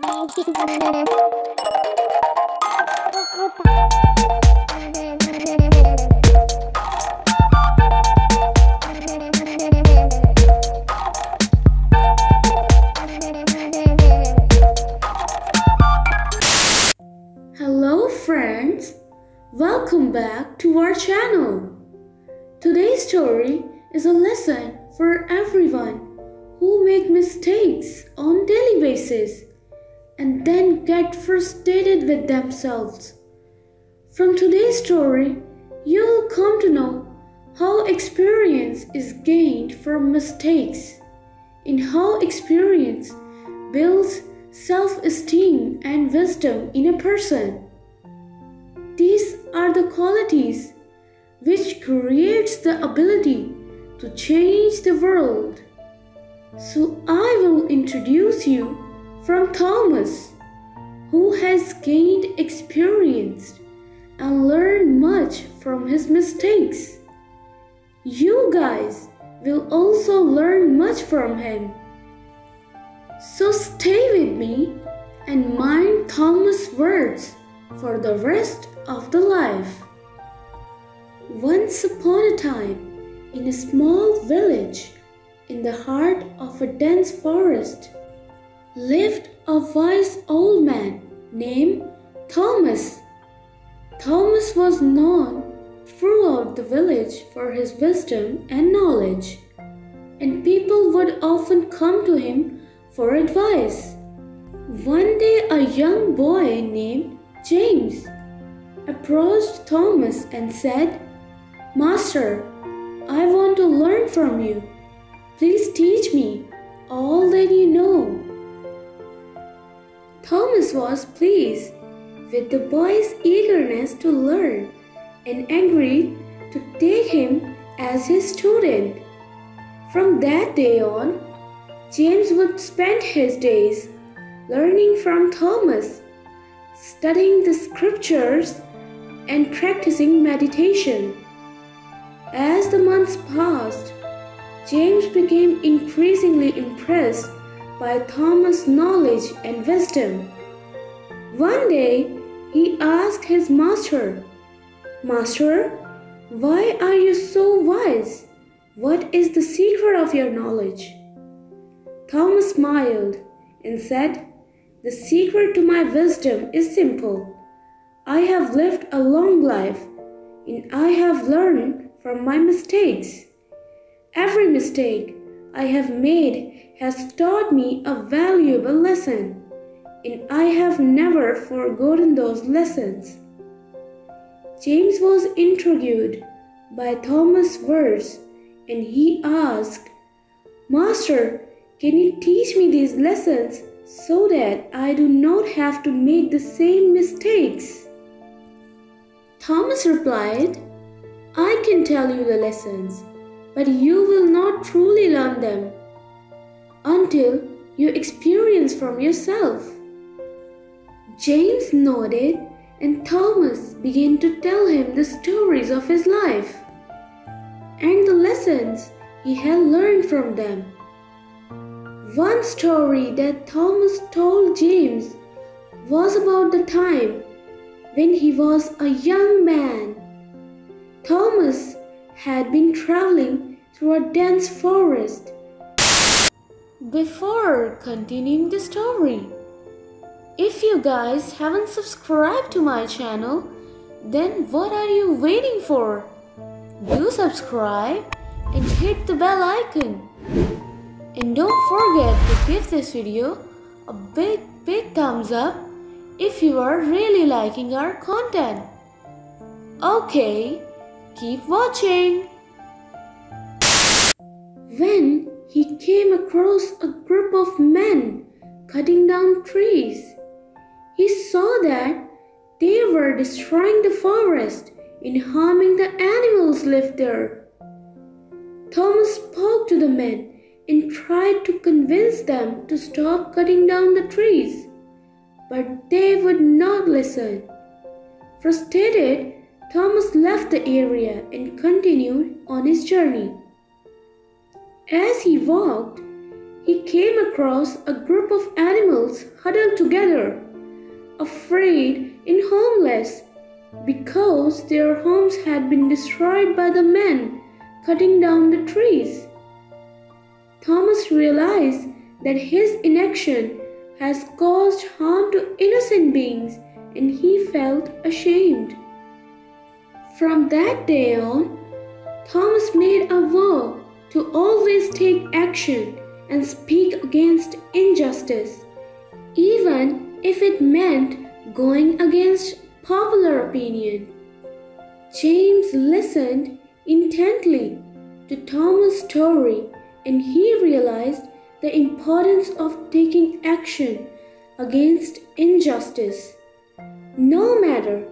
Hello friends, welcome back to our channel. Today's story is a lesson for everyone who make mistakes on daily basis and then get frustrated with themselves. From today's story, you will come to know how experience is gained from mistakes and how experience builds self-esteem and wisdom in a person. These are the qualities which creates the ability to change the world. So I will introduce you from Thomas, who has gained experience and learned much from his mistakes. You guys will also learn much from him. So stay with me and mind Thomas' words for the rest of the life. Once upon a time, in a small village in the heart of a dense forest, lived a wise old man named Thomas. Thomas was known throughout the village for his wisdom and knowledge, and people would often come to him for advice. One day, a young boy named James approached Thomas and said, "Master, I want to learn from you. Please teach me all that you know." Thomas was pleased with the boy's eagerness to learn and agreed to take him as his student. From that day on, James would spend his days learning from Thomas, studying the scriptures and practicing meditation. As the months passed, James became increasingly impressed by Thomas' knowledge and wisdom. One day, he asked his master, "Master, why are you so wise? What is the secret of your knowledge?" Thomas smiled and said, "The secret to my wisdom is simple. I have lived a long life and I have learned from my mistakes. Every mistake I have made has taught me a valuable lesson, and I have never forgotten those lessons." James was intrigued by Thomas' words and he asked, "Master, can you teach me these lessons so that I do not have to make the same mistakes?" Thomas replied, "I can tell you the lessons, but you will not truly learn them until you experience from yourself." James nodded and Thomas began to tell him the stories of his life and the lessons he had learned from them. One story that Thomas told James was about the time when he was a young man. Thomas had been traveling through a dense forest. Before continuing the story, if you guys haven't subscribed to my channel, then what are you waiting for? Do subscribe and hit the bell icon. And don't forget to give this video a big thumbs up if you are really liking our content. Okay, keep watching. When he came across a group of men cutting down trees, he saw that they were destroying the forest and harming the animals lived there. Thomas spoke to the men and tried to convince them to stop cutting down the trees, but they would not listen. Frustrated, Thomas left the area and continued on his journey. As he walked, he came across a group of animals huddled together, afraid and homeless, because their homes had been destroyed by the men cutting down the trees. Thomas realized that his inaction has caused harm to innocent beings, and he felt ashamed. From that day on, Thomas made a vow to always take action and speak against injustice, even if it meant going against popular opinion. James listened intently to Thomas' story, and he realized the importance of taking action against injustice, no matter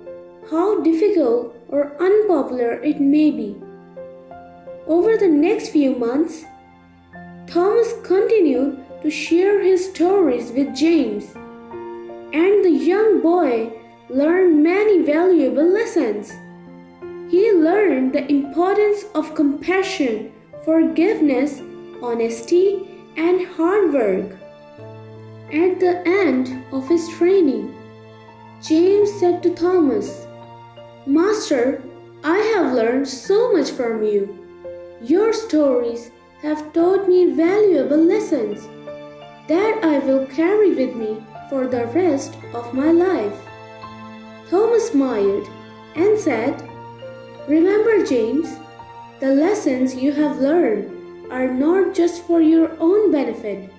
how difficult or unpopular it may be. Over the next few months, Thomas continued to share his stories with James, and the young boy learned many valuable lessons. He learned the importance of compassion, forgiveness, honesty, and hard work. At the end of his training, James said to Thomas, "Master, I have learned so much from you. Your stories have taught me valuable lessons that I will carry with me for the rest of my life." Thomas smiled and said, "Remember, James, the lessons you have learned are not just for your own benefit.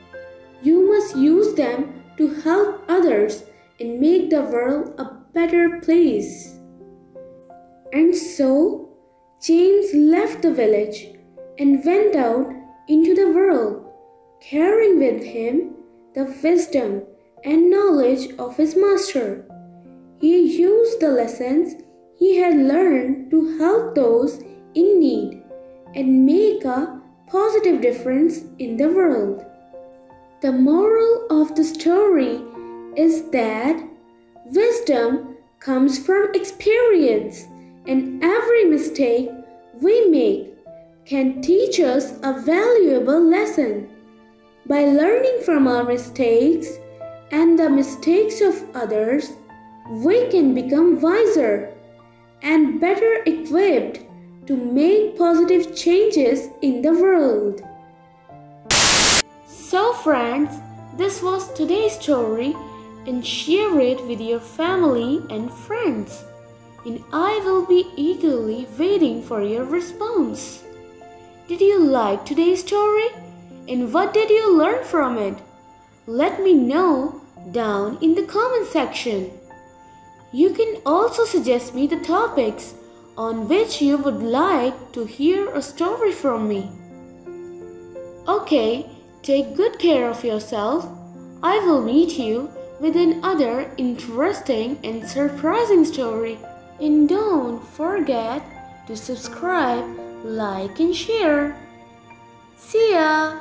You must use them to help others and make the world a better place." And so, James left the village and went out into the world, carrying with him the wisdom and knowledge of his master. He used the lessons he had learned to help those in need and make a positive difference in the world. The moral of the story is that wisdom comes from experience, and every mistake we make can teach us a valuable lesson. By learning from our mistakes and the mistakes of others, we can become wiser and better equipped to make positive changes in the world. So friends, this was today's story, and share it with your family and friends. And I will be eagerly waiting for your response. Did you like today's story? And what did you learn from it? Let me know down in the comment section. You can also suggest me the topics on which you would like to hear a story from me. Okay, take good care of yourself. I will meet you with another interesting and surprising story. And don't forget to subscribe, like and share. See ya!